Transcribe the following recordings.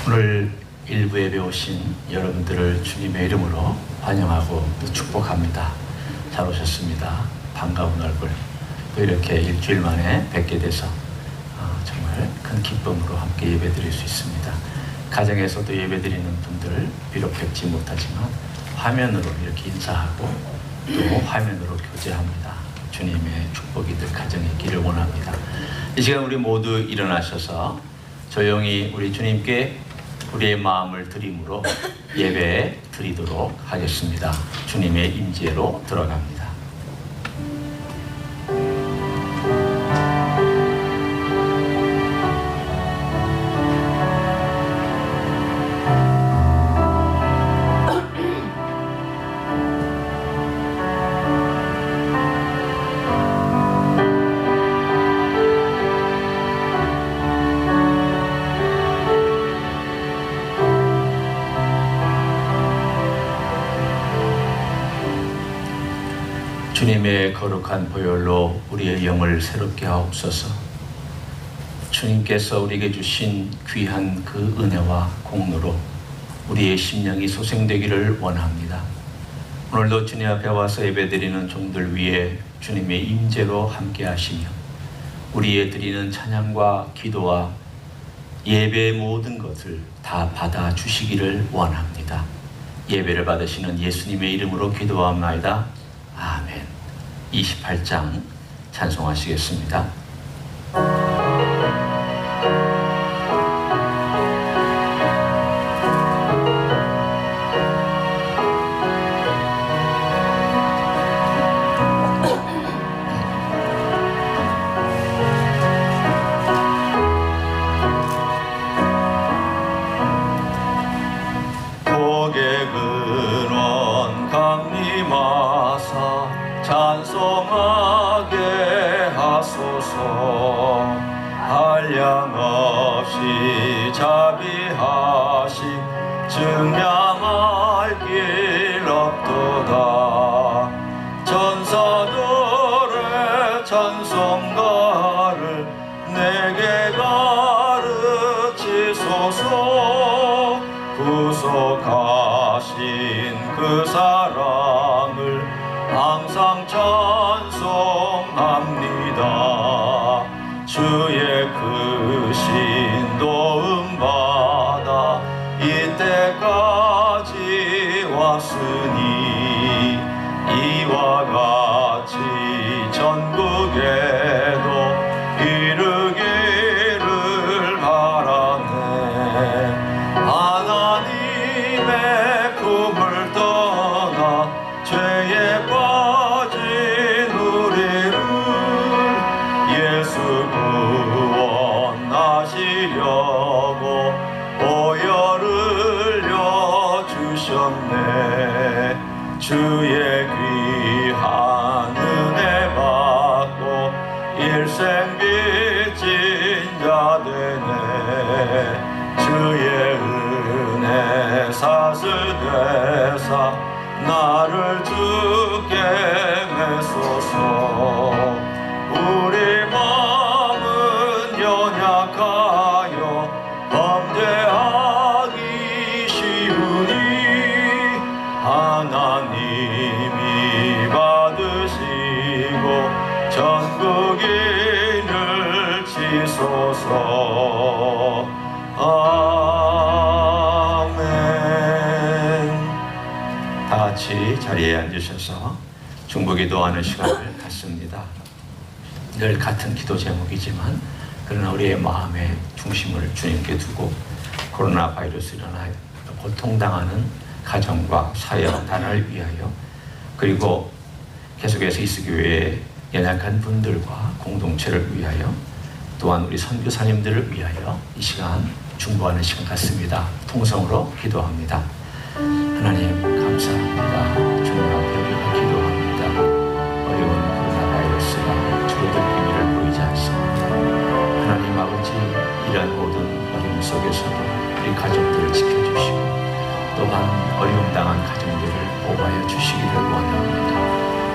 오늘 일부 예배 오신 여러분들을 주님의 이름으로 환영하고 또 축복합니다. 잘 오셨습니다. 반가운 얼굴 또 이렇게 일주일 만에 뵙게 돼서 정말 큰 기쁨으로 함께 예배드릴 수 있습니다. 가정에서도 예배드리는 분들 비록 뵙지 못하지만 화면으로 이렇게 인사하고 또 화면으로 교제합니다. 주님의 축복이 늘 가정에 있기를 원합니다. 이 시간 우리 모두 일어나셔서 조용히 우리 주님께 우리의 마음을 드림으로 예배 드리도록 하겠습니다. 주님의 임재로 들어갑니다. 주님의 거룩한 보혈로 우리의 영을 새롭게 하옵소서. 주님께서 우리에게 주신 귀한 그 은혜와 공로로 우리의 심령이 소생되기를 원합니다. 오늘도 주님 앞에 와서 예배드리는 종들 위에 주님의 임재로 함께 하시며 우리의 드리는 찬양과 기도와 예배의 모든 것을 다 받아 주시기를 원합니다. 예배를 받으시는 예수님의 이름으로 기도합나이다. 아멘. 28장 찬송하시겠습니다. 복의 근원 강림하사 찬송하게 하소서. 한량없이 자비하시 증량할 길 없도다. 천사들의 찬송가를 내게 가르치소서. 구속하신 그 사랑을 항상 찬송합니다. 주의 크신 도움 받아 이때까지 왔으니 이와 같이 전국에도 이르기를 바라네. 하나님의 품을 떠나 죄에 빠진 우리를 예수 구원하시려고 보혈을 흘려주셨네. 주의 귀한 은혜 받고 일생 빚진 자 되네. 주의 은혜 사슬되사 나를 주께 메소서. 우리 마음은 연약하여 범죄하기 쉬우니 하나님이 받으시고 전국인을 치소서. 같이 자리에 앉으셔서 중보기도하는 시간을 갖습니다. 늘 같은 기도 제목이지만 그러나 우리의 마음의 중심을 주님께 두고 코로나 바이러스로 인하여 고통당하는 가정과 사회 단을 위하여 그리고 계속해서 이스교회의 연약한 분들과 공동체를 위하여 또한 우리 선교사님들을 위하여 이 시간 중보하는 시간 같습니다. 통성으로 기도합니다. 하나님 감사합니다. 주님 앞에 우리가 기도합니다. 어려운 코로나 바이러스가 줄어들 기미를 보이지 않습니다. 하나님 아버지, 이런 모든 어려움 속에서도 우리 가족들을 지켜주시고 또한 어려움 당한 가정들을 보호하여 주시기를 원합니다.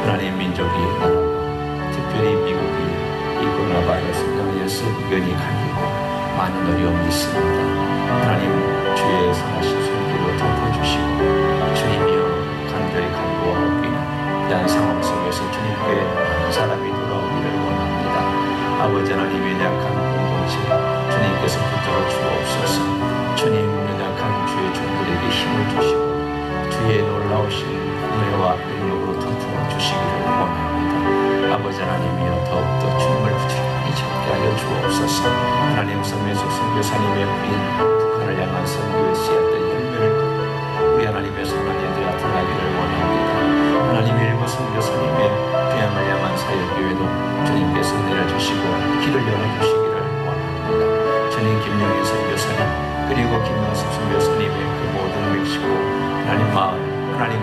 하나님 민족이 나라가 특별히 미국이 이 코로나 바이러스로 인해서 의견이 갈리고 많은 어려움이 있습니다. 하나님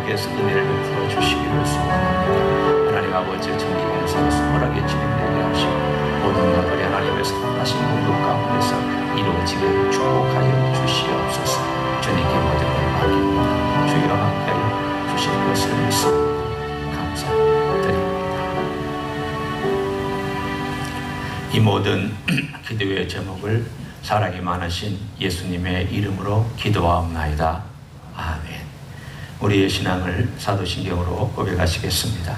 주님께서 은혜를 베풀어 주시기를 소원합니다. 하나님 아버지 정기봉사로서 허락에 진행되게 하시고 모든 것들이 하나님의 선하신 공급 가운데서 이루어지게 축복하여 주시옵소서. 주님께 모든 걸 맡깁니다. 주여 함께하여 주실 것을 믿습니다. 감사드립니다. 이 모든 기도의 제목을 사랑이 많으신 예수님의 이름으로 기도하옵나이다. 아멘. 우리의 신앙을 사도신경으로 고백하시겠습니다.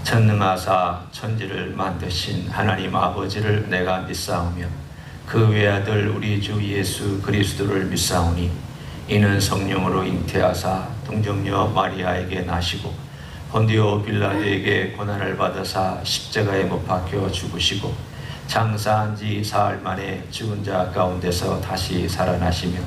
전능하사 천지를 만드신 하나님 아버지를 내가 믿사오며 그 외아들 우리 주 예수 그리스도를 믿사오니 이는 성령으로 잉태하사 동정녀 마리아에게 나시고 본디오 빌라도에게 고난을 받으사 십자가에 못 박혀 죽으시고 장사한 지 사흘 만에 죽은 자 가운데서 다시 살아나시며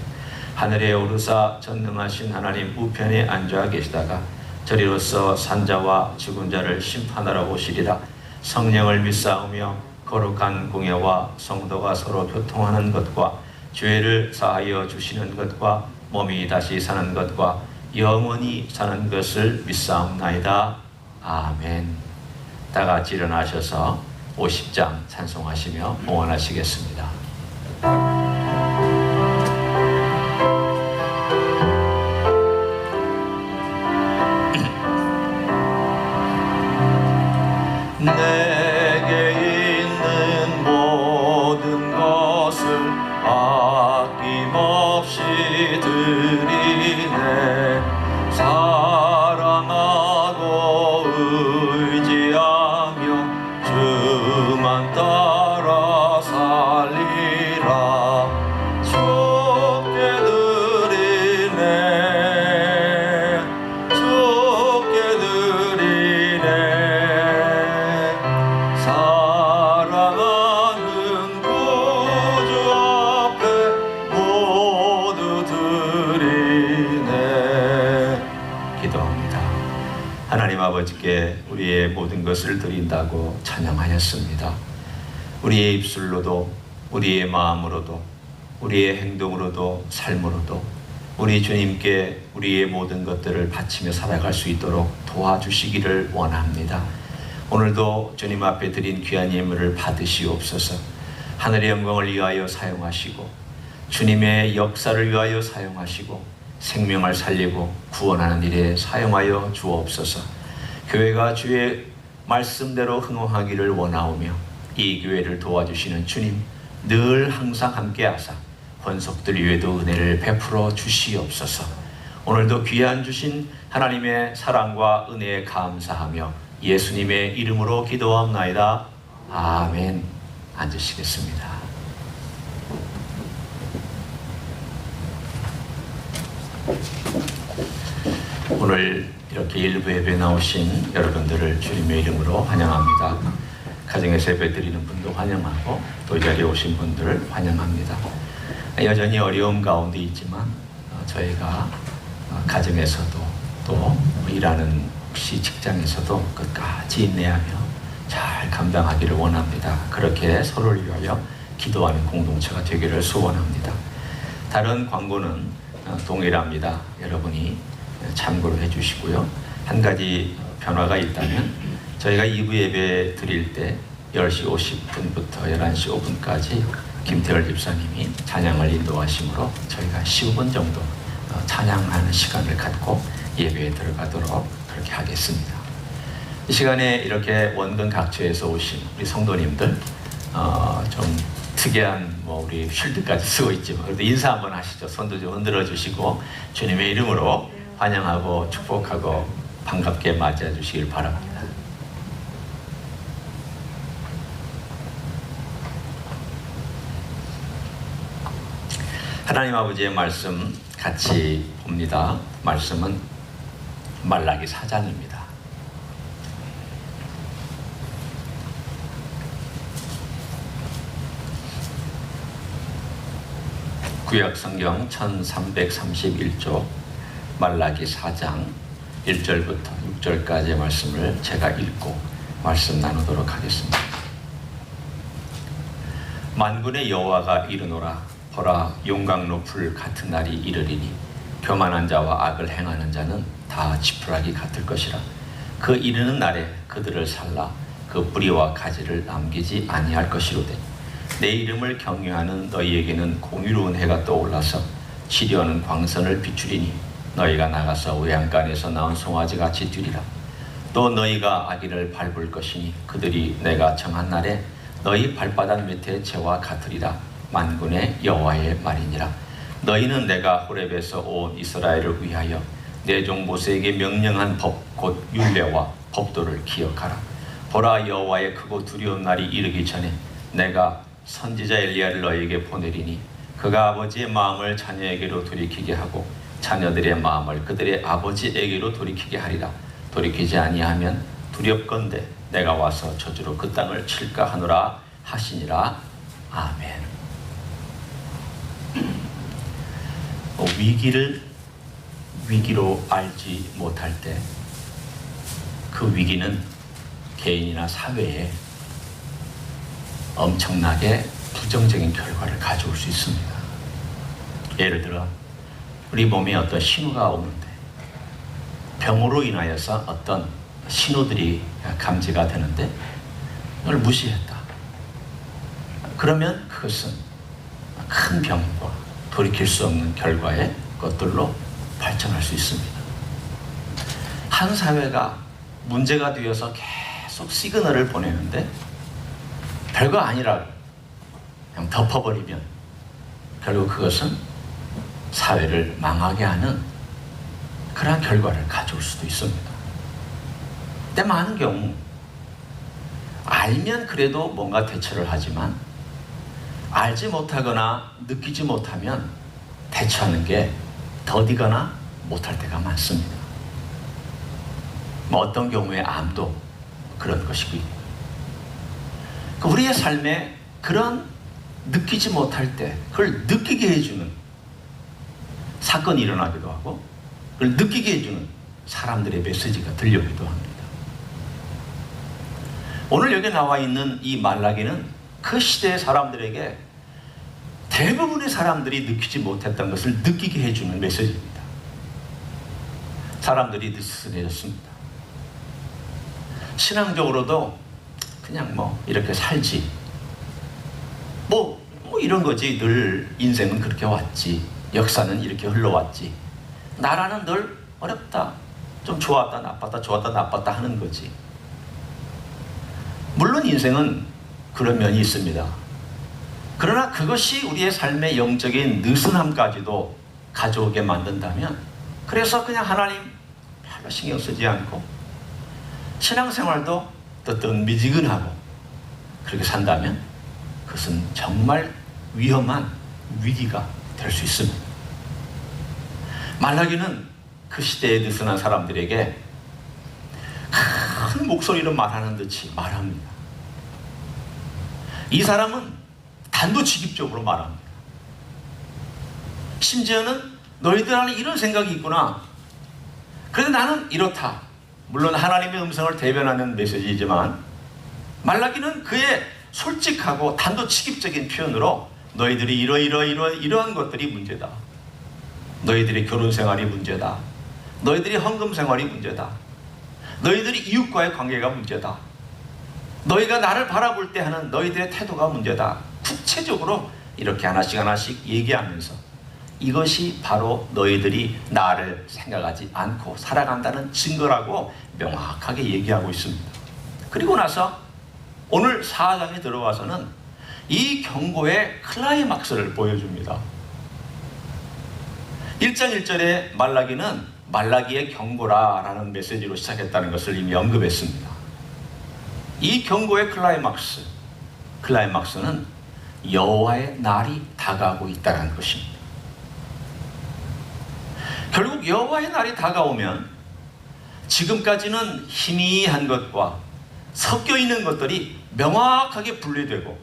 하늘에 오르사 전능하신 하나님 우편에 앉아 계시다가 저리로서 산자와 죽은 자를 심판하러 오시리라. 성령을 믿사오며 거룩한 공예와 성도가 서로 교통하는 것과 죄를 사하여 주시는 것과 몸이 다시 사는 것과 영원히 사는 것을 믿사옵나이다. 아멘. 다 같이 일어나셔서 50장 찬송하시며 봉헌하시겠습니다. 내게 있는 모든 것을 아낌없이 드리네. 사랑하고 의지하며 주만 따라 살리라. 주께 드리네. 주께 드리네. 사랑하는 구주 앞에 모두 드리네. 기도합니다. 하나님 아버지께 우리의 모든 것을 드린다고 찬양하였습니다. 우리의 입술로도 우리의 마음으로도 우리의 행동으로도 삶으로도 우리 주님께 우리의 모든 것들을 바치며 살아갈 수 있도록 도와주시기를 원합니다. 오늘도 주님 앞에 드린 귀한 예물을 받으시옵소서. 하늘의 영광을 위하여 사용하시고 주님의 역사를 위하여 사용하시고 생명을 살리고 구원하는 일에 사용하여 주옵소서. 교회가 주의 말씀대로 흥황하기를 원하오며 이 교회를 도와주시는 주님 늘 항상 함께하사 권속들 위에도 은혜를 베풀어 주시옵소서. 오늘도 귀한 주신 하나님의 사랑과 은혜에 감사하며 예수님의 이름으로 기도하옵나이다. 아멘. 앉으시겠습니다. 오늘 이렇게 일부 예배 나오신 여러분들을 주님의 이름으로 환영합니다. 가정에서 예배 드리는 분도 환영하고 또 이 자리에 오신 분들을 환영합니다. 여전히 어려움 가운데 있지만 저희가 가정에서도 또 일하는 혹시 직장에서도 끝까지 인내하며 잘 감당하기를 원합니다. 그렇게 서로를 위하여 기도하는 공동체가 되기를 소원합니다. 다른 광고는 동일합니다. 여러분이 참고로 해주시고요. 한 가지 변화가 있다면 저희가 2부 예배 드릴 때 10시 50분부터 11시 5분까지 김태열 집사님이 찬양을 인도하시므로 저희가 15분 정도 찬양하는 시간을 갖고 예배에 들어가도록 그렇게 하겠습니다. 이 시간에 이렇게 원근 각처에서 오신 우리 성도님들 좀 특이한 우리 쉴드까지 쓰고 있지만 그래도 인사 한번 하시죠. 손도 좀 흔들어 주시고 주님의 이름으로 환영하고 축복하고 반갑게 맞이해 주시길 바랍니다. 하나님 아버지의 말씀 같이 봅니다. 말씀은 말라기 4장입니다. 구약성경 1331조 말라기 4장 1절부터 6절까지의 말씀을 제가 읽고 말씀 나누도록 하겠습니다. 만군의 여호와가 이르노라. 보라, 용광로 불 같은 날이 이르리니 교만한 자와 악을 행하는 자는 다 지푸라기 같을 것이라. 그 이르는 날에 그들을 살라 그 뿌리와 가지를 남기지 아니할 것이로되 내 이름을 경외하는 너희에게는 공의로운 해가 떠올라서 치료하는 광선을 비추리니 너희가 나가서 외양간에서 나온 송아지 같이 뛰리라. 또 너희가 아기를 밟을 것이니 그들이 내가 정한 날에 너희 발바닥 밑에 재와 같으리라. 만군의 여호와의 말이니라. 너희는 내가 호렙에서 온 이스라엘을 위하여 내 종 모세에게 명령한 법 곧 율례와 법도를 기억하라. 보라, 여호와의 크고 두려운 날이 이르기 전에 내가 선지자 엘리야를 너희에게 보내리니 그가 아버지의 마음을 자녀에게로 돌이키게 하고 자녀들의 마음을 그들의 아버지에게로 돌이키게 하리라. 돌이키지 아니하면 두렵건대 내가 와서 저주로 그 땅을 칠까 하노라 하시니라. 아멘. 위기로 알지 못할 때 그 위기는 개인이나 사회에 엄청나게 부정적인 결과를 가져올 수 있습니다. 예를 들어 우리 몸에 어떤 신호가 오는데 병으로 인하여서 어떤 신호들이 감지가 되는데 그걸 무시했다. 그러면 그것은 큰 병과 돌이킬 수 없는 결과의 것들로 발전할 수 있습니다. 한 사회가 문제가 되어서 계속 시그널을 보내는데 별거 아니라고 그냥 덮어버리면 결국 그것은 사회를 망하게 하는 그러한 결과를 가져올 수도 있습니다. 근데 많은 경우 알면 그래도 뭔가 대처를 하지만 알지 못하거나 느끼지 못하면 대처하는 게 더디거나 못할 때가 많습니다. 어떤 경우에 암도 그런 것이고요. 우리의 삶에 그런 느끼지 못할 때 그걸 느끼게 해주는 사건이 일어나기도 하고 그걸 느끼게 해주는 사람들의 메시지가 들려오기도 합니다. 오늘 여기 나와 있는 이 말라기는 그 시대의 사람들에게 대부분의 사람들이 느끼지 못했던 것을 느끼게 해주는 메시지입니다. 사람들이 느슨해졌습니다. 신앙적으로도 그냥 이렇게 살지. 뭐 이런 거지. 늘 인생은 그렇게 왔지. 역사는 이렇게 흘러왔지. 나라는 늘 어렵다. 좀 좋았다 나빴다 좋았다 나빴다 하는 거지. 물론 인생은 그런 면이 있습니다. 그러나 그것이 우리의 삶의 영적인 느슨함까지도 가져오게 만든다면 그래서 그냥 하나님 별로 신경 쓰지 않고 신앙생활도 뜨뜻미지근하고 그렇게 산다면 그것은 정말 위험한 위기가 될 수 있습니다. 말라기는 그 시대에 느슨한 사람들에게 큰 목소리로 말하는 듯이 말합니다. 이 사람은 단도직입적으로 말합니다. 심지어는 너희들 안에 이런 생각이 있구나. 그런데 나는 이렇다. 물론 하나님의 음성을 대변하는 메시지이지만 말라기는 그의 솔직하고 단도직입적인 표현으로 너희들이 이러한 것들이 문제다. 너희들의 결혼 생활이 문제다. 너희들이 헌금 생활이 문제다. 너희들이 이웃과의 관계가 문제다. 너희가 나를 바라볼 때 하는 너희들의 태도가 문제다. 구체적으로 이렇게 하나씩 얘기하면서 이것이 바로 너희들이 나를 생각하지 않고 살아간다는 증거라고 명확하게 얘기하고 있습니다. 그리고 나서 오늘 4장에 들어와서는 이 경고의 클라이막스를 보여줍니다. 1장 1절에 말라기는 말라기의 경고라라는 메시지로 시작했다는 것을 이미 언급했습니다. 이 경고의 클라이막스는 여호와의 날이 다가오고 있다는 것입니다. 결국 여호와의 날이 다가오면 지금까지는 희미한 것과 섞여 있는 것들이 명확하게 분리되고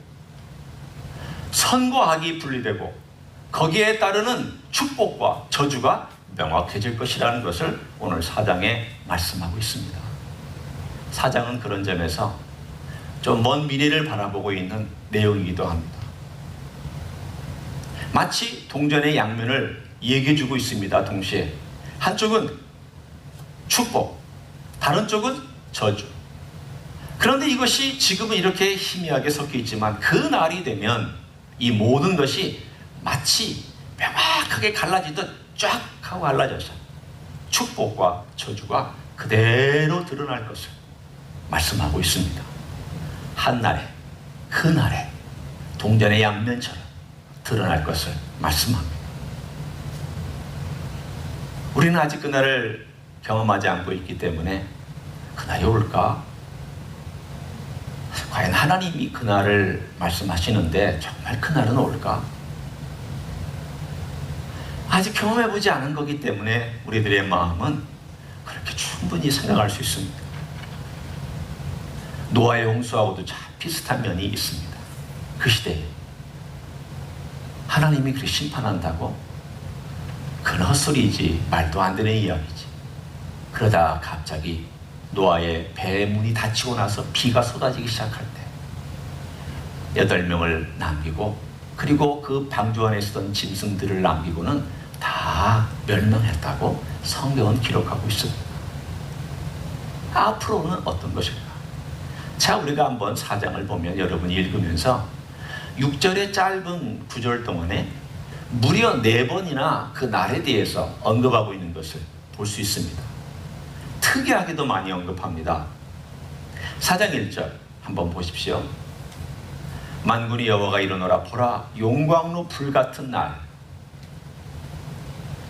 선과 악이 분리되고 거기에 따르는 축복과 저주가 명확해질 것이라는 것을 오늘 4장에 말씀하고 있습니다. 4장은 그런 점에서 좀 먼 미래를 바라보고 있는 내용이기도 합니다. 마치 동전의 양면을 얘기해주고 있습니다. 동시에 한쪽은 축복, 다른 쪽은 저주. 그런데 이것이 지금은 이렇게 희미하게 섞여 있지만 그 날이 되면 이 모든 것이 마치 명확하게 갈라지듯 쫙 하고 갈라져서 축복과 저주가 그대로 드러날 것을 말씀하고 있습니다. 한날에, 그날에 동전의 양면처럼 드러날 것을 말씀합니다. 우리는 아직 그날을 경험하지 않고 있기 때문에 그날이 올까? 과연 하나님이 그날을 말씀하시는데 정말 그날은 올까? 아직 경험해보지 않은 거기 때문에 우리들의 마음은 그렇게 충분히 생각할 수 있습니다. 노아의 홍수하고도 참 비슷한 면이 있습니다. 그 시대에 하나님이 그렇게 심판한다고? 그건 헛소리지, 말도 안 되는 이야기지. 그러다 갑자기 노아의 배 문이 닫히고 나서 비가 쏟아지기 시작할 때 8명을 남기고, 그리고 그 방주 안에 있었던 짐승들을 남기고는 다 멸망했다고 성경은 기록하고 있습니다. 앞으로는 어떤 것일까? 자, 우리가 한번 4장을 보면 여러분이 읽으면서 6절의 짧은 구절 동안에 무려 4번이나 그 날에 대해서 언급하고 있는 것을 볼 수 있습니다. 특이하게도 많이 언급합니다. 4장 1절 한번 보십시오. 만군의 여호와가 이르노라, 보라, 용광로 불같은 날.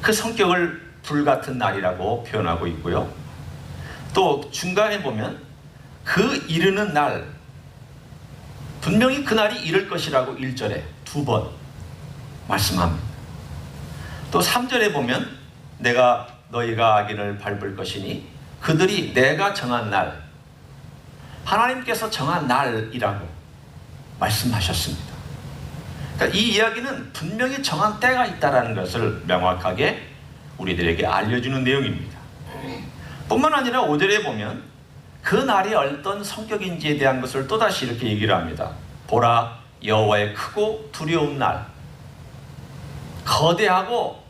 그 성격을 불같은 날이라고 표현하고 있고요. 또 중간에 보면 그 이르는 날, 분명히 그날이 이를 것이라고 1절에 2번 말씀합니다. 또 3절에 보면 내가 너희가 악인을 밟을 것이니 그들이 내가 정한 날, 하나님께서 정한 날이라고 말씀하셨습니다. 그러니까 이 이야기는 분명히 정한 때가 있다는 것을 명확하게 우리들에게 알려주는 내용입니다. 뿐만 아니라 5절에 보면 그 날이 어떤 성격인지에 대한 것을 또다시 이렇게 얘기를 합니다. 보라, 여호와의 크고 두려운 날. 거대하고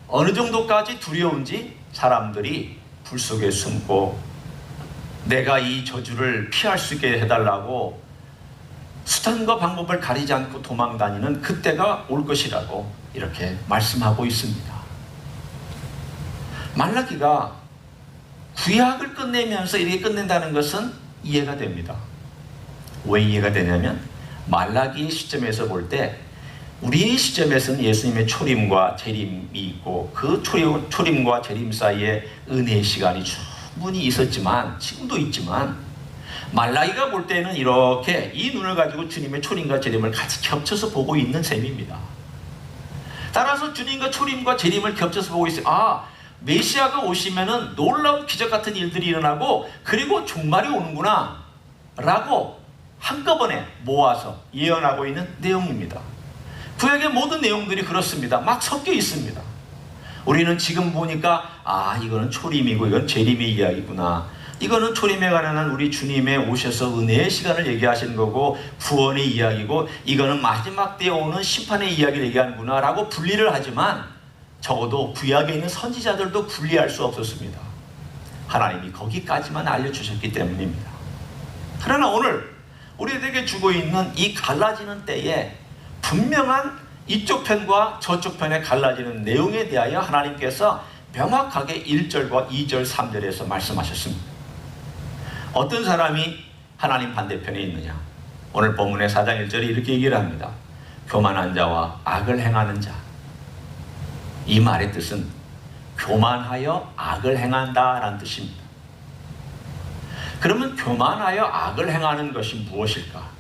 어느 정도까지 두려운지 사람들이 불 속에 숨고 내가 이 저주를 피할 수 있게 해달라고 수단과 방법을 가리지 않고 도망다니는 그때가 올 것이라고 이렇게 말씀하고 있습니다. 말라기가 구약을 끝내면서 이렇게 끝낸다는 것은 이해가 됩니다. 왜 이해가 되냐면 말라기의 시점에서 볼 때 우리의 시점에서는 예수님의 초림과 재림이 있고 그 초림과 재림 사이에 은혜의 시간이 충분히 있었지만, 지금도 있지만, 말라기가 볼 때는 이렇게 이 눈을 가지고 주님의 초림과 재림을 같이 겹쳐서 보고 있는 셈입니다. 따라서 주님과 초림과 재림을 겹쳐서 보고 있어요. 아, 메시아가 오시면은 놀라운 기적 같은 일들이 일어나고 그리고 종말이 오는구나 라고 한꺼번에 모아서 예언하고 있는 내용입니다. 구약의 모든 내용들이 그렇습니다. 막 섞여 있습니다. 우리는 지금 보니까 아, 이거는 초림이고 이건 재림의 이야기구나, 이거는 초림에 관한 우리 주님의 오셔서 은혜의 시간을 얘기하시는 거고 구원의 이야기고 이거는 마지막 때에 오는 심판의 이야기를 얘기하는구나 라고 분리를 하지만 적어도 구약에 있는 선지자들도 분리할 수 없었습니다. 하나님이 거기까지만 알려주셨기 때문입니다. 그러나 오늘 우리에게 주고 있는 이 갈라지는 때에 분명한 이쪽 편과 저쪽 편에 갈라지는 내용에 대하여 하나님께서 명확하게 1절과 2절, 3절에서 말씀하셨습니다. 어떤 사람이 하나님 반대편에 있느냐? 오늘 본문의 4장 1절에 이렇게 얘기를 합니다. 교만한 자와 악을 행하는 자. 이 말의 뜻은 교만하여 악을 행한다라는 뜻입니다. 그러면 교만하여 악을 행하는 것이 무엇일까?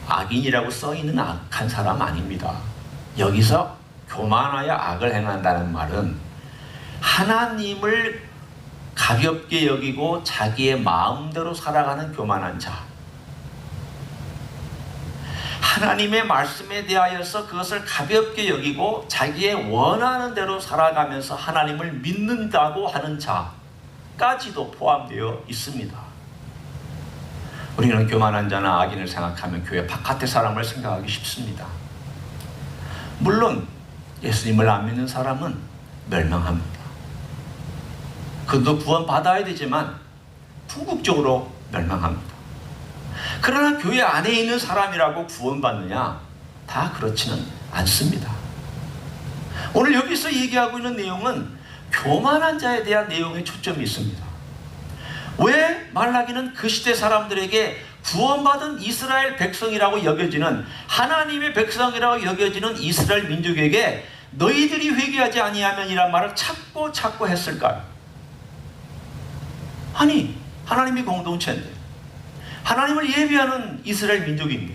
악인이라고 써있는 악한 사람 아닙니다. 여기서 교만하여 악을 행한다는 말은 하나님을 가볍게 여기고 자기의 마음대로 살아가는 교만한 자, 하나님의 말씀에 대하여서 그것을 가볍게 여기고 자기의 원하는 대로 살아가면서 하나님을 믿는다고 하는 자까지도 포함되어 있습니다. 우리는 교만한 자나 악인을 생각하면 교회 바깥의 사람을 생각하기 쉽습니다. 물론 예수님을 안 믿는 사람은 멸망합니다. 그도 구원받아야 되지만 궁극적으로 멸망합니다. 그러나 교회 안에 있는 사람이라고 구원받느냐? 다 그렇지는 않습니다. 오늘 여기서 얘기하고 있는 내용은 교만한 자에 대한 내용에 초점이 있습니다. 왜 말라기는 그 시대 사람들에게 구원받은 이스라엘 백성이라고 여겨지는, 하나님의 백성이라고 여겨지는 이스라엘 민족에게 너희들이 회개하지 아니하면 이란 말을 찾고 했을까요? 아니, 하나님의 공동체인데, 하나님을 예배하는 이스라엘 민족인데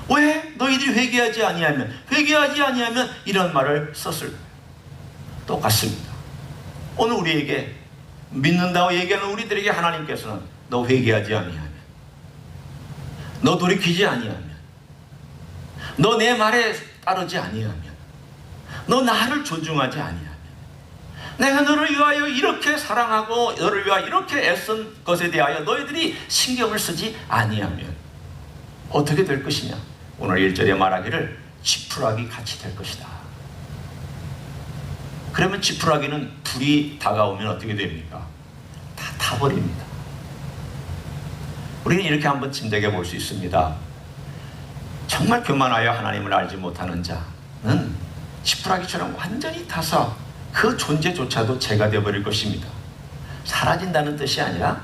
왜 너희들이 회개하지 아니하면 이런 말을 썼을까요? 똑같습니다. 오늘 우리에게 믿는다고 얘기하는 우리들에게 하나님께서는 너 회개하지 아니하면, 너 돌이키지 아니하면, 너 내 말에 따르지 아니하면, 너 나를 존중하지 아니하면, 내가 너를 위하여 이렇게 사랑하고 너를 위하여 이렇게 애쓴 것에 대하여 너희들이 신경을 쓰지 아니하면 어떻게 될 것이냐? 오늘 1절에 말하기를 지푸라기 같이 될 것이다. 그러면 지푸라기는 불이 다가오면 어떻게 됩니까? 다 타버립니다. 우리는 이렇게 한번 짐작해 볼 수 있습니다. 정말 교만하여 하나님을 알지 못하는 자는 지푸라기처럼 완전히 타서 그 존재조차도 죄가 되어버릴 것입니다. 사라진다는 뜻이 아니라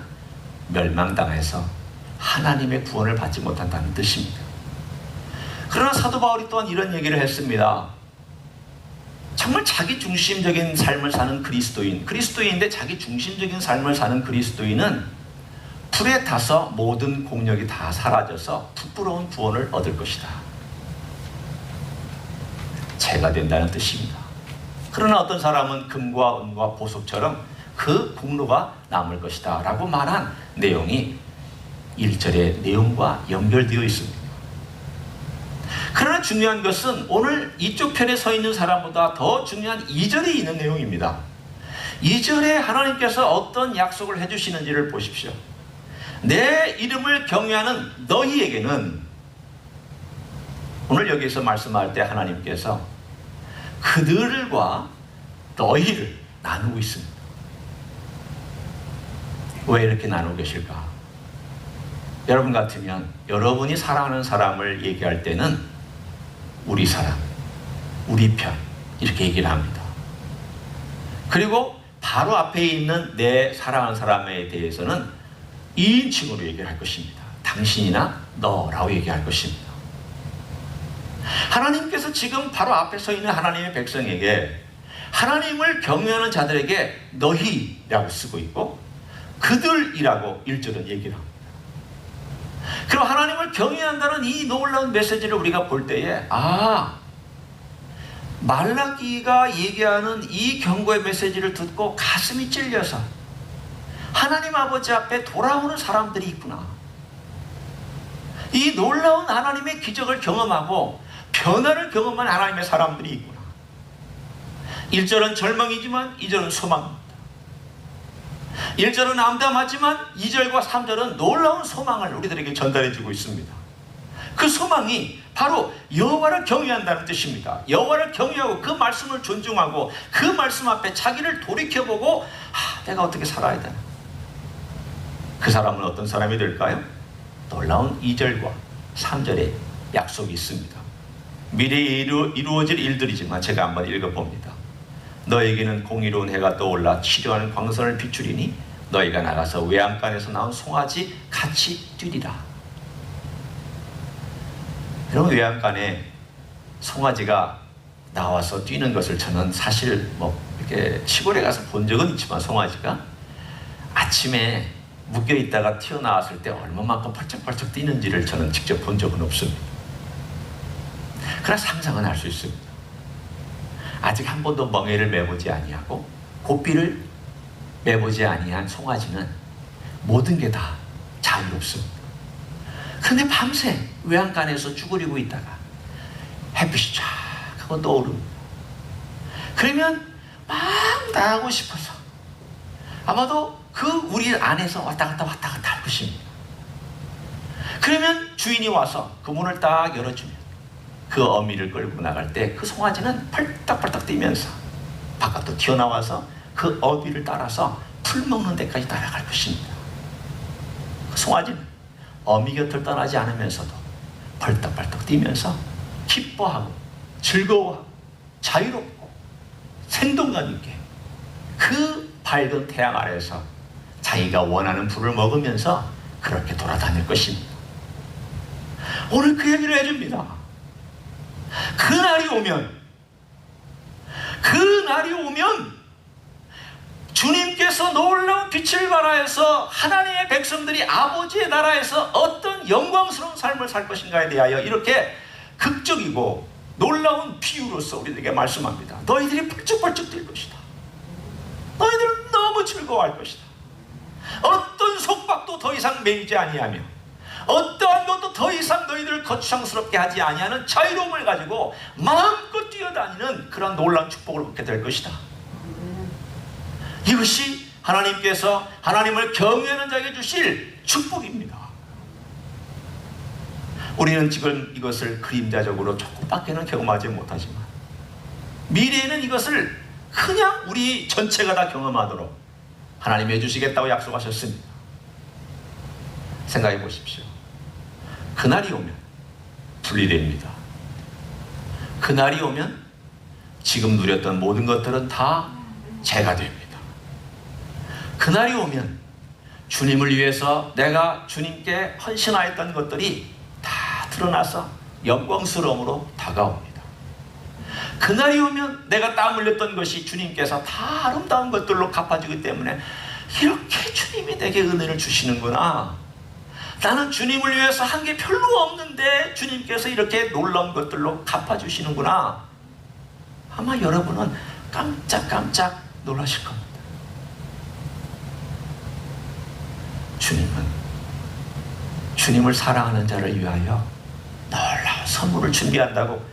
멸망당해서 하나님의 구원을 받지 못한다는 뜻입니다. 그러나 사도 바울이 또한 이런 얘기를 했습니다. 정말 자기 중심적인 삶을 사는 그리스도인인데 자기 중심적인 삶을 사는 그리스도인은 불에 타서 모든 공력이 다 사라져서 부끄러운 구원을 얻을 것이다. 죄가 된다는 뜻입니다. 그러나 어떤 사람은 금과 은과 보석처럼 그 공로가 남을 것이다 라고 말한 내용이 1절의 내용과 연결되어 있습니다. 그러나 중요한 것은 오늘 이쪽 편에 서 있는 사람보다 더 중요한 2절에 있는 내용입니다. 2절에 하나님께서 어떤 약속을 해주시는지를 보십시오. 내 이름을 경외하는 너희에게는, 오늘 여기서 말씀할 때 하나님께서 그들과 너희를 나누고 있습니다. 왜 이렇게 나누고 계실까? 여러분 같으면 여러분이 사랑하는 사람을 얘기할 때는 우리 사람, 우리 편 이렇게 얘기를 합니다. 그리고 바로 앞에 있는 내 사랑하는 사람에 대해서는 2인칭으로 얘기를 할 것입니다. 당신이나 너라고 얘기할 것입니다. 하나님께서 지금 바로 앞에 서 있는 하나님의 백성에게, 하나님을 경외하는 자들에게 너희라고 쓰고 있고 그들이라고 1절은 얘기를 합니다. 그럼 하나님을 경외한다는 이 놀라운 메시지를 우리가 볼 때에, 말라기가 얘기하는 이 경고의 메시지를 듣고 가슴이 찔려서 하나님 아버지 앞에 돌아오는 사람들이 있구나. 이 놀라운 하나님의 기적을 경험하고 변화를 경험한 하나님의 사람들이 있구나. 1절은 절망이지만 2절은 소망입니다. 1절은 암담하지만 2절과 3절은 놀라운 소망을 우리들에게 전달해 주고 있습니다. 그 소망이 바로 여호와를 경외한다는 뜻입니다. 여호와를 경외하고 그 말씀을 존중하고 그 말씀 앞에 자기를 돌이켜보고 내가 어떻게 살아야 되나. 그 사람은 어떤 사람이 될까요? 놀라운 2절과 3절에 약속이 있습니다. 미래에 이루어질 일들이지만 제가 한번 읽어봅니다. 너에게는 공의로운 해가 떠올라 치료하는 광선을 비추리니 너희가 나가서 외양간에서 나온 송아지 같이 뛰리라. 여러분, 외양간에 송아지가 나와서 뛰는 것을 저는 사실 이렇게 시골에 가서 본 적은 있지만, 송아지가 아침에 묶여 있다가 튀어나왔을 때 얼마만큼 펄쩍펄쩍 뛰는지를 저는 직접 본 적은 없습니다. 그러나 상상은 할 수 있습니다. 아직 한 번도 멍에를 매보지 아니하고 고삐를 매보지 아니한 송아지는 모든 게 다 자유롭습니다. 그런데 밤새 외양간에서 쭈그리고 있다가 햇빛이 쫙 하고 떠오릅니다. 그러면 막 나가고 싶어서 아마도 그 우리 안에서 왔다 갔다 할 것입니다. 그러면 주인이 와서 그 문을 딱 열어주면 그 어미를 끌고 나갈 때 그 송아지는 펄떡펄떡 뛰면서 바깥으로 튀어나와서 그 어귀를 따라서 풀 먹는 데까지 따라갈 것입니다. 그 송아지는 어미 곁을 떠나지 않으면서도 벌떡벌떡 뛰면서 기뻐하고 즐거워하고 자유롭고 생동감 있게 그 밝은 태양 아래에서 자기가 원하는 풀을 먹으면서 그렇게 돌아다닐 것입니다. 오늘 그 얘기를 해줍니다. 그날이 오면 주님께서 놀라운 빛을 발하여서 하나님의 백성들이 아버지의 나라에서 어떤 영광스러운 삶을 살 것인가에 대하여 이렇게 극적이고 놀라운 비유로서 우리에게 말씀합니다. 너희들이 펄쩍펄쩍 뛸 것이다. 너희들은 너무 즐거워할 것이다. 어떤 속박도 더 이상 매이지 아니하며 어떠한 것도 더 이상 너희들을 거추장스럽게 하지 아니하는 자유로움을 가지고 마음껏 뛰어다니는 그런 놀라운 축복을 얻게 될 것이다. 이것이 하나님께서 하나님을 경외하는 자에게 주실 축복입니다. 우리는 지금 이것을 그림자적으로 조금밖에는 경험하지 못하지만 미래에는 이것을 그냥 우리 전체가 다 경험하도록 하나님이 해주시겠다고 약속하셨습니다. 생각해 보십시오. 그날이 오면 분리됩니다. 그날이 오면 지금 누렸던 모든 것들은 다 제가 됩니다. 그날이 오면 주님을 위해서 내가 주님께 헌신하였던 것들이 다 드러나서 영광스러움으로 다가옵니다. 그날이 오면 내가 땀 흘렸던 것이 주님께서 다 아름다운 것들로 갚아주기 때문에 이렇게 주님이 내게 은혜를 주시는구나. 나는 주님을 위해서 한 게 별로 없는데 주님께서 이렇게 놀라운 것들로 갚아주시는구나. 아마 여러분은 깜짝깜짝 놀라실 겁니다. 주님을 사랑하는 자를 위하여 놀라운 선물을 준비한다고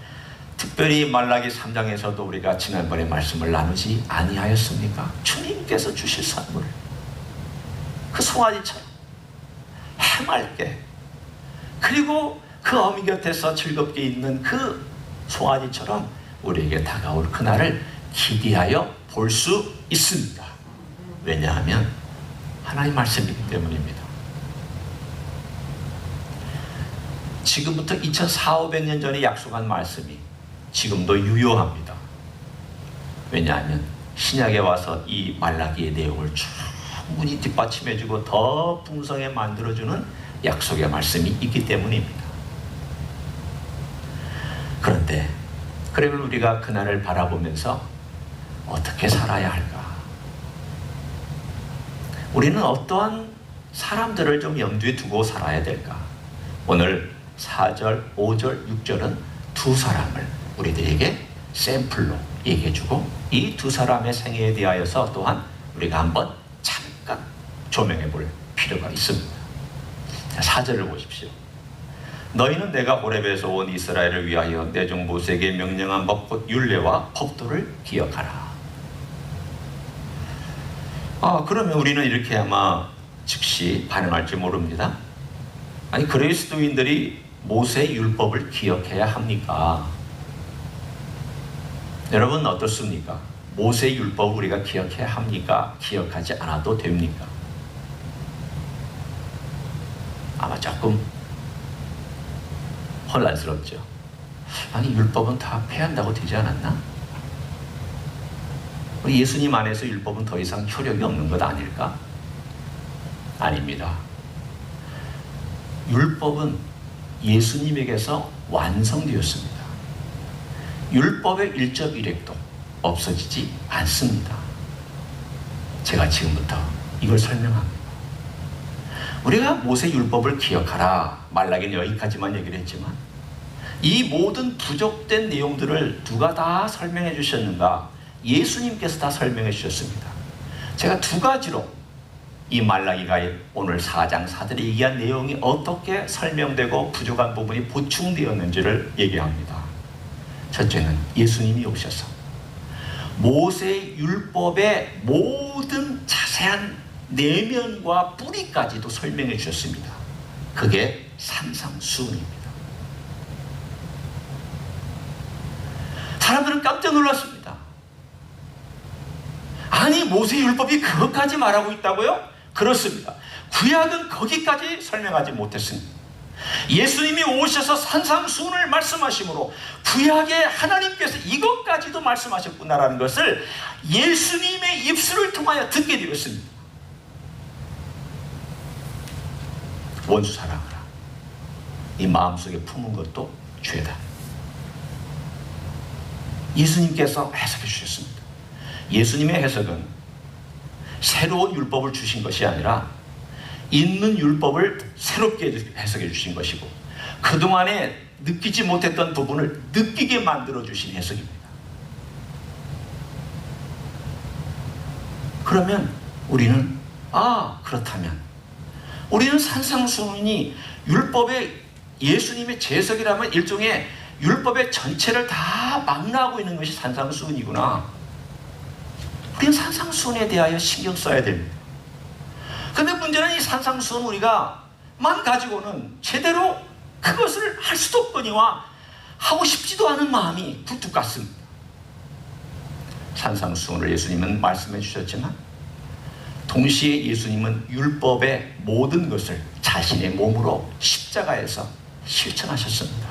특별히 말라기 3장에서도 우리가 지난번에 말씀을 나누지 아니하였습니까? 주님께서 주실 선물, 그 송아지처럼 해맑게, 그리고 그 어미 곁에서 즐겁게 있는 그 송아지처럼 우리에게 다가올 그날을 기대하여 볼 수 있습니다. 왜냐하면 하나님 말씀이기 때문입니다. 지금부터 2400~500년 전에 약속한 말씀이 지금도 유효합니다. 왜냐하면 신약에 와서 이 말라기의 내용을 충분히 뒷받침해주고 더 풍성하게 만들어주는 약속의 말씀이 있기 때문입니다. 그런데 그러면 우리가 그날을 바라보면서 어떻게 살아야 할까? 우리는 어떠한 사람들을 좀 염두에 두고 살아야 될까? 오늘 4절, 5절, 6절은 두 사람을 우리들에게 샘플로 얘기해주고 이 두 사람의 생애에 대하여서 또한 우리가 한번 잠깐 조명해 볼 필요가 있습니다. 4절을 보십시오. 너희는 내가 호렙에서 온 이스라엘을 위하여 내 종 모세에게 명령한 법 곧 율례와 법도를 기억하라. 그러면 우리는 이렇게 아마 즉시 반응할지 모릅니다. 아니, 그리스도인들이 모세의 율법을 기억해야 합니까? 여러분 어떻습니까? 모세의 율법을 우리가 기억해야 합니까? 기억하지 않아도 됩니까? 아마 조금 혼란스럽죠. 아니, 율법은 다 폐한다고 되지 않았나? 우리 예수님 안에서 율법은 더 이상 효력이 없는 것 아닐까? 아닙니다. 율법은 예수님에게서 완성되었습니다. 율법의 일접일획도 없어지지 않습니다. 제가 지금부터 이걸 설명합니다. 우리가 모세 율법을 기억하라, 말라기는 여기까지만 얘기를 했지만 이 모든 부족된 내용들을 누가 다 설명해 주셨는가? 예수님께서 다 설명해 주셨습니다. 제가 두 가지로 이 말라기가 오늘 4장 4절에 얘기한 내용이 어떻게 설명되고 부족한 부분이 보충되었는지를 얘기합니다. 첫째는 예수님이 오셔서 모세의 율법의 모든 자세한 내면과 뿌리까지도 설명해 주셨습니다. 그게 산상수훈입니다. 사람들은 깜짝 놀랐습니다. 아니, 아니 모세 율법이 그것까지 말하고 있다고요? 그렇습니다. 구약은 거기까지 설명하지 못했습니다. 예수님이 오셔서 산상수훈을 말씀하심으로 구약에 하나님께서 이것까지도 말씀하셨구나라는 것을 예수님의 입술을 통하여 듣게 되었습니다. 원수 사랑하라. 이 마음속에 품은 것도 죄다. 예수님께서 해석해 주셨습니다. 예수님의 해석은 새로운 율법을 주신 것이 아니라 있는 율법을 새롭게 해석해 주신 것이고 그동안에 느끼지 못했던 부분을 느끼게 만들어 주신 해석입니다. 그러면 우리는 그렇다면 우리는 산상수훈이 율법의 예수님의 재석이라면 일종의 율법의 전체를 다 망라하고 있는 것이 산상수훈이구나. 우리는 산상수훈에 대하여 신경 써야 됩니다. 근데 문제는 이 산상수훈 우리가만 가지고는 제대로 그것을 할 수도 없거니와 하고 싶지도 않은 마음이 굴뚝 같습니다. 산상수훈을 예수님은 말씀해 주셨지만 동시에 예수님은 율법의 모든 것을 자신의 몸으로 십자가에서 실천하셨습니다.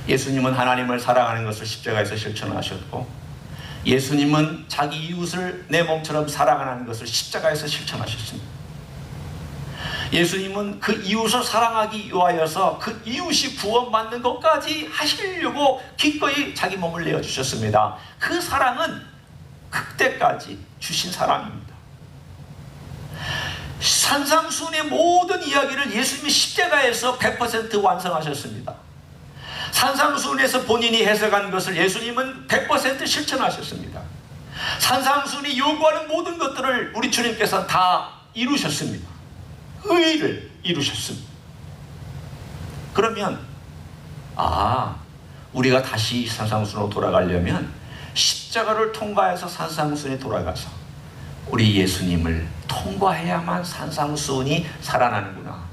예수님은 하나님을 사랑하는 것을 십자가에서 실천하셨고 예수님은 자기 이웃을 내 몸처럼 사랑하는 것을 십자가에서 실천하셨습니다. 예수님은 그 이웃을 사랑하기 위하여서 그 이웃이 구원받는 것까지 하시려고 기꺼이 자기 몸을 내어주셨습니다. 그 사랑은 그때까지 주신 사랑입니다. 산상수훈의 모든 이야기를 예수님이 십자가에서 100% 완성하셨습니다. 산상수훈에서 본인이 해석한 것을 예수님은 100% 실천하셨습니다. 산상수훈이 요구하는 모든 것들을 우리 주님께서 다 이루셨습니다. 의의를 이루셨습니다. 그러면 우리가 다시 산상수훈으로 돌아가려면 십자가를 통과해서 산상수훈에 돌아가서 우리 예수님을 통과해야만 산상수훈이 살아나는구나.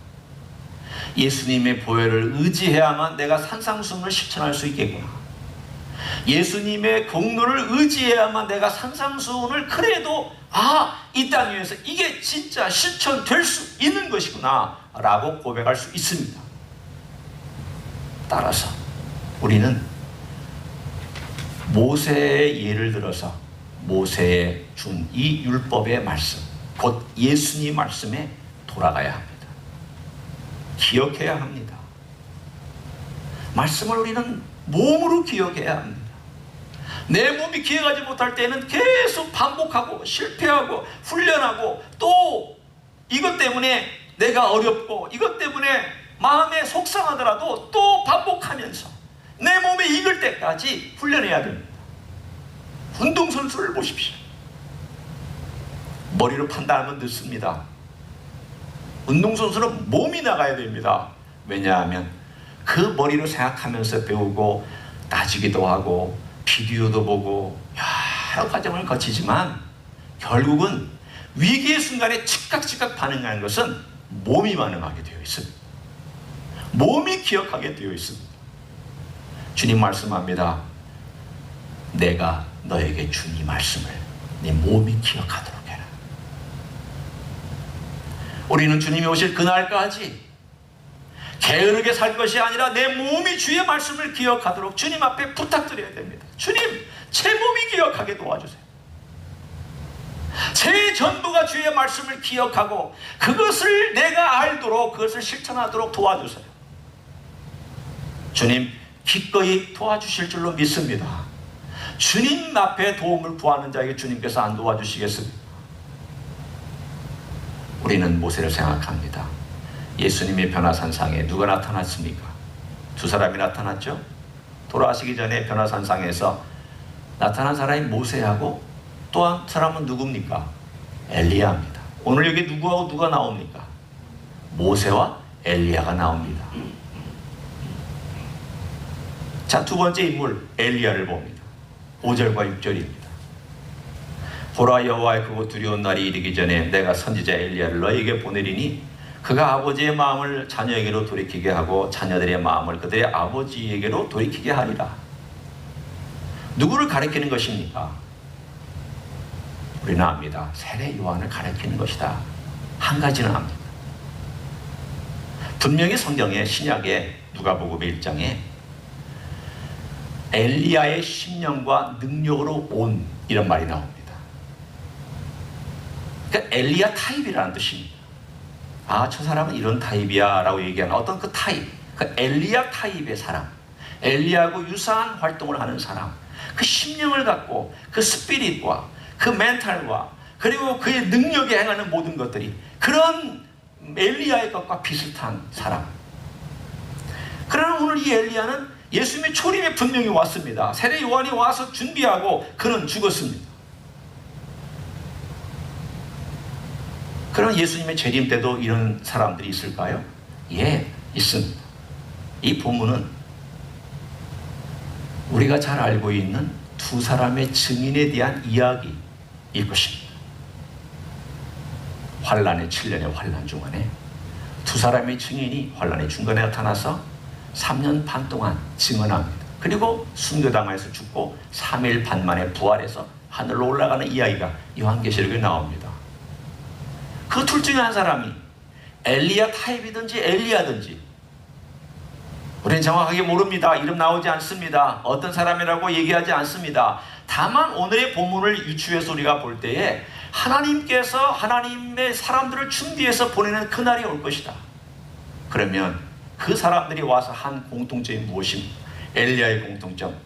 예수님의 보혈을 의지해야만 내가 산상수훈을 실천할 수 있겠구나. 예수님의 공로를 의지해야만 내가 산상수훈을 그래도 이 땅 위에서 이게 진짜 실천될 수 있는 것이구나 라고 고백할 수 있습니다. 따라서 우리는 모세의 예를 들어서 모세의 준 이 율법의 말씀 곧 예수님 말씀에 돌아가야 합니다. 기억해야 합니다. 말씀을 우리는 몸으로 기억해야 합니다. 내 몸이 기억하지 못할 때는 계속 반복하고 실패하고 훈련하고 또 이것 때문에 내가 어렵고 이것 때문에 마음에 속상하더라도 또 반복하면서 내 몸에 익을 때까지 훈련해야 됩니다. 운동선수를 보십시오. 머리로 판단하면 늦습니다. 운동선수는 몸이 나가야 됩니다. 왜냐하면 그 머리로 생각하면서 배우고 따지기도 하고 비디오도 보고 여러 과정을 거치지만 결국은 위기의 순간에 즉각 반응하는 것은 몸이 반응하게 되어 있습니다. 몸이 기억하게 되어 있습니다. 주님 말씀합니다. 내가 너에게 준 이 말씀을 네 몸이 기억하도록 해라. 우리는 주님이 오실 그날까지 게으르게 살 것이 아니라 내 몸이 주의 말씀을 기억하도록 주님 앞에 부탁드려야 됩니다. 주님, 제 몸이 기억하게 도와주세요. 제 전부가 주의 말씀을 기억하고 그것을 내가 알도록 그것을 실천하도록 도와주세요. 주님, 기꺼이 도와주실 줄로 믿습니다. 주님 앞에 도움을 구하는 자에게 주님께서 안 도와주시겠습니까? 우리는 모세를 생각합니다. 예수님의 변화산상에 누가 나타났습니까? 두 사람이 나타났죠? 돌아가시기 전에 변화산상에서 나타난 사람이 모세하고 또 한 사람은 누굽니까? 엘리야입니다. 오늘 여기 누구하고 누가 나옵니까? 모세와 엘리야가 나옵니다. 자, 두 번째 인물 엘리야를 봅니다. 5절과 6절입니다. 보라, 여호와의 크고 두려운 날이 이르기 전에 내가 선지자 엘리야를 너에게 보내리니 그가 아버지의 마음을 자녀에게로 돌이키게 하고 자녀들의 마음을 그들의 아버지에게로 돌이키게 하리라. 누구를 가리키는 것입니까? 우리는 압니다. 세례 요한을 가리키는 것이다. 한 가지는 압니다. 분명히 성경의 신약의 누가복음 1장에 엘리야의 심령과 능력으로 온 이런 말이 나옵니다. 그러니까 엘리야 타입이라는 뜻입니다. 아, 저 사람은 이런 타입이야 라고 얘기하는 어떤 그 타입, 그 엘리야 타입의 사람, 엘리야하고 유사한 활동을 하는 사람, 그 심령을 갖고 그 스피릿과 그 멘탈과 그리고 그의 능력에 행하는 모든 것들이 그런 엘리야의 것과 비슷한 사람. 그러나 오늘 이 엘리야는 예수님의 초림에 분명히 왔습니다. 세례 요한이 와서 준비하고 그는 죽었습니다. 그럼 예수님의 재림 때도 이런 사람들이 있을까요? 예, 있습니다. 이 본문은 우리가 잘 알고 있는 두 사람의 증인에 대한 이야기일 것입니다. 환란의 7년의 환란 중간에 두 사람의 증인이 환란의 중간에 나타나서 3년 반 동안 증언합니다. 그리고 순교당해서 죽고 3일 반 만에 부활해서 하늘로 올라가는 이야기가 요한계시록에 나옵니다. 그 둘 중에 한 사람이 엘리야 타입이든지 엘리야든지 우리는 정확하게 모릅니다. 이름 나오지 않습니다. 어떤 사람이라고 얘기하지 않습니다. 다만 오늘의 본문을 유추해서 우리가 볼 때에 하나님께서 하나님의 사람들을 준비해서 보내는 그날이 올 것이다. 그러면 그 사람들이 와서 한 공통점이 무엇입니까? 엘리야의 공통점,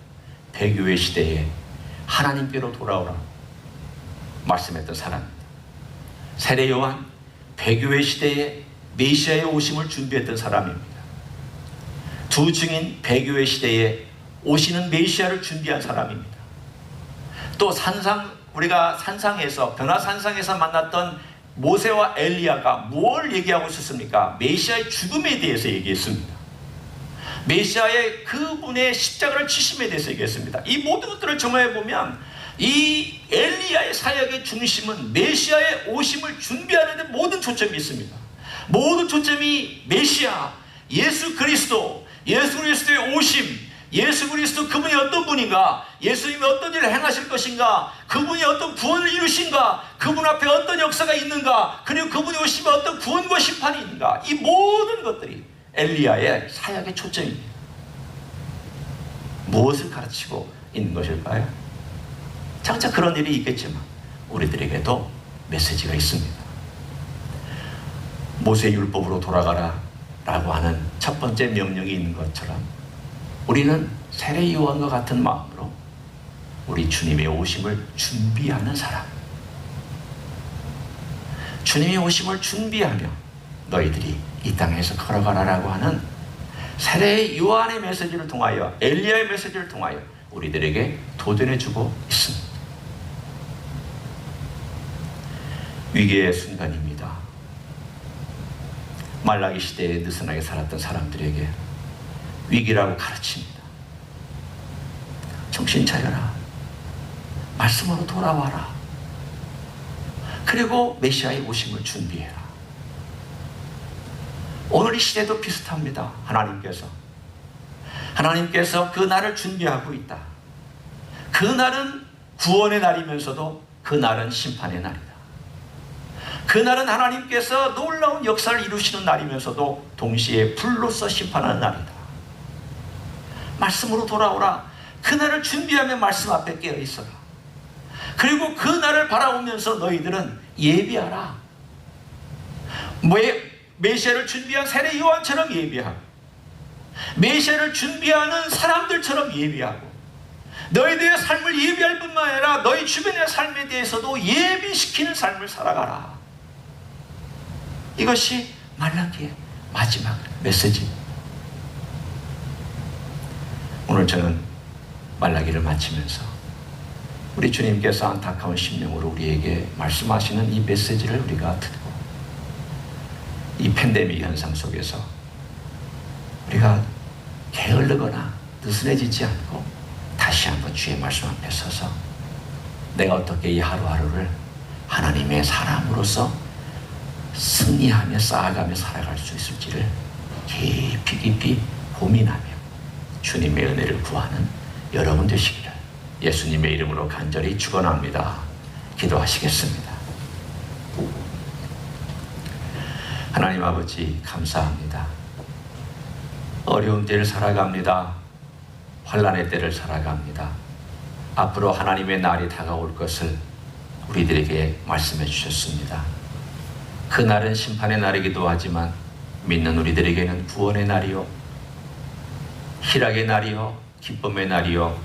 배교의 시대에 하나님께로 돌아오라 말씀했던 사람입니다. 세례 요한, 배교의 시대에 메시아의 오심을 준비했던 사람입니다. 두 증인, 배교의 시대에 오시는 메시아를 준비한 사람입니다. 또 우리가 산상에서 변화산상에서 만났던 모세와 엘리야가 뭘 얘기하고 있었습니까? 메시아의 죽음에 대해서 얘기했습니다. 메시아의 그분의 십자가를 지심에 대해서 얘기했습니다. 이 모든 것들을 정리해 보면 이 엘리야의 사역의 중심은 메시아의 오심을 예수하는 데 모든 초점이 있습니다. 모든 초점이 메시아, 예수 그리스도, 예수 그리스도의 오심, 예수 그리스도 그분이 어떤 분인가, 예수님이 어떤 일을 행하실 것인가, 그분이 어떤 구원을 이루신가, 그분 앞에 어떤 역사가 있는가, 그리고 그분이 오시면 어떤 구원과 심판이 있는가, 이 모든 것들이 엘리야의 사역의 초점입니다. 무엇을 가르치고 있는 것일까요? 장차 그런 일이 있겠지만 우리들에게도 메시지가 있습니다. 모세 율법으로 돌아가라 라고 하는 첫 번째 명령이 있는 것처럼 우리는 세례 요한과 같은 마음으로 우리 주님의 오심을 준비하는 사람, 주님의 오심을 준비하며 너희들이 이 땅에서 걸어가라라고 하는 세례 요한의 메시지를 통하여, 엘리야의 메시지를 통하여 우리들에게 도전해주고 있습니다. 위기의 순간입니다. 말라기 시대에 느슨하게 살았던 사람들에게 위기라고 가르칩니다. 정신 차려라. 말씀으로 돌아와라. 그리고 메시아의 오심을 준비해라. 오늘 이 시대도 비슷합니다. 하나님께서 그 날을 준비하고 있다. 그 날은 구원의 날이면서도 그 날은 심판의 날이다. 그 날은 하나님께서 놀라운 역사를 이루시는 날이면서도 동시에 불로서 심판하는 날이다. 말씀으로 돌아오라. 그 날을 준비하며 말씀 앞에 깨어 있어라. 그리고 그 날을 바라보면서 너희들은 예비하라. 메시아를 준비한 세례 요한처럼 예비하고, 메시아를 준비하는 사람들처럼 예비하고, 너희들의 삶을 예비할 뿐만 아니라 너희 주변의 삶에 대해서도 예비시키는 삶을 살아가라. 이것이 말라기의 마지막 메시지입니다. 오늘 저는 말라기를 마치면서 우리 주님께서 안타까운 심령으로 우리에게 말씀하시는 이 메시지를 우리가 듣고, 이 팬데믹 현상 속에서 우리가 게을르거나 느슨해지지 않고 다시 한번 주의 말씀 앞에 서서 내가 어떻게 이 하루하루를 하나님의 사람으로서 승리하며 쌓아가며 살아갈 수 있을지를 깊이 고민하며 주님의 은혜를 구하는 여러분 되시기를 예수님의 이름으로 간절히 축원합니다. 기도하시겠습니다. 하나님 아버지 감사합니다. 어려운 때를 살아갑니다. 환난의 때를 살아갑니다. 앞으로 하나님의 날이 다가올 것을 우리들에게 말씀해 주셨습니다. 그 날은 심판의 날이기도 하지만 믿는 우리들에게는 구원의 날이요, 희락의 날이요, 기쁨의 날이요,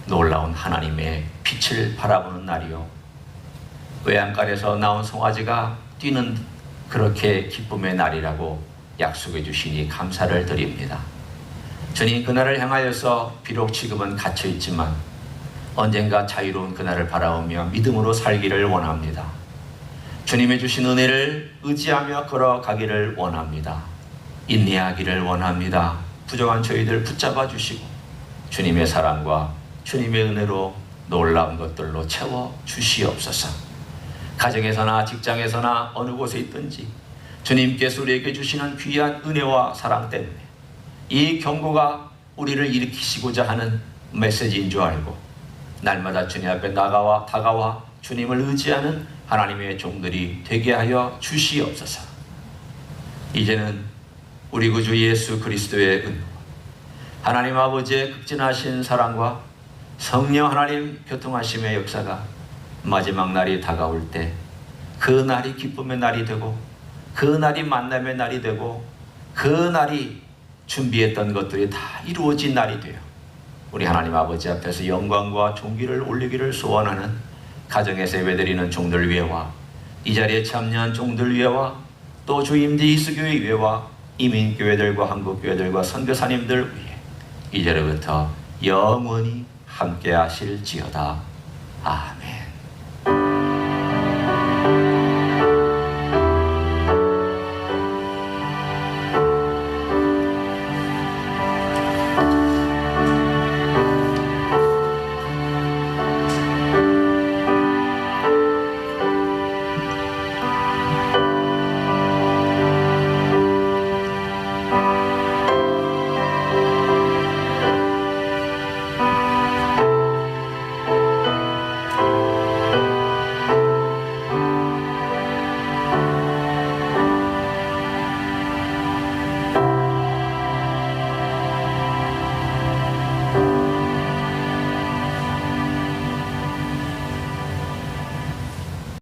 놀라운 하나님의 빛을 바라보는 날이요, 외양간에서 나온 송아지가 뛰는 그렇게 기쁨의 날이라고 약속해 주시니 감사를 드립니다. 주님, 그날을 향하여서 비록 지금은 갇혀 있지만 언젠가 자유로운 그날을 바라보며 믿음으로 살기를 원합니다. 주님의 주신 은혜를 의지하며 걸어가기를 원합니다. 인내하기를 원합니다. 부족한 저희들 붙잡아 주시고 주님의 사랑과 주님의 은혜로 놀라운 것들로 채워 주시옵소서. 가정에서나 직장에서나 어느 곳에 있든지 주님께서 우리에게 주시는 귀한 은혜와 사랑 때문에 이 경고가 우리를 일으키시고자 하는 메시지인 줄 알고 날마다 주님 앞에 다가와 주님을 의지하는 하나님의 종들이 되게 하여 주시옵소서. 이제는 우리 구주 예수 그리스도의 은혜와 하나님 아버지의 극진하신 사랑과 성령 하나님 교통하심의 역사가 마지막 날이 다가올 때 그 날이 기쁨의 날이 되고 그 날이 만남의 날이 되고 그 날이 준비했던 것들이 다 이루어진 날이 되어 우리 하나님 아버지 앞에서 영광과 존귀를 올리기를 소원하는 가정에서 예배드리는 종들 위에와 이 자리에 참여한 종들 위에와 또 주임대 이수교회 위에와 이민교회들과 한국교회들과 선교사님들 위에 이제로부터 영원히 함께 하실지어다. 아멘.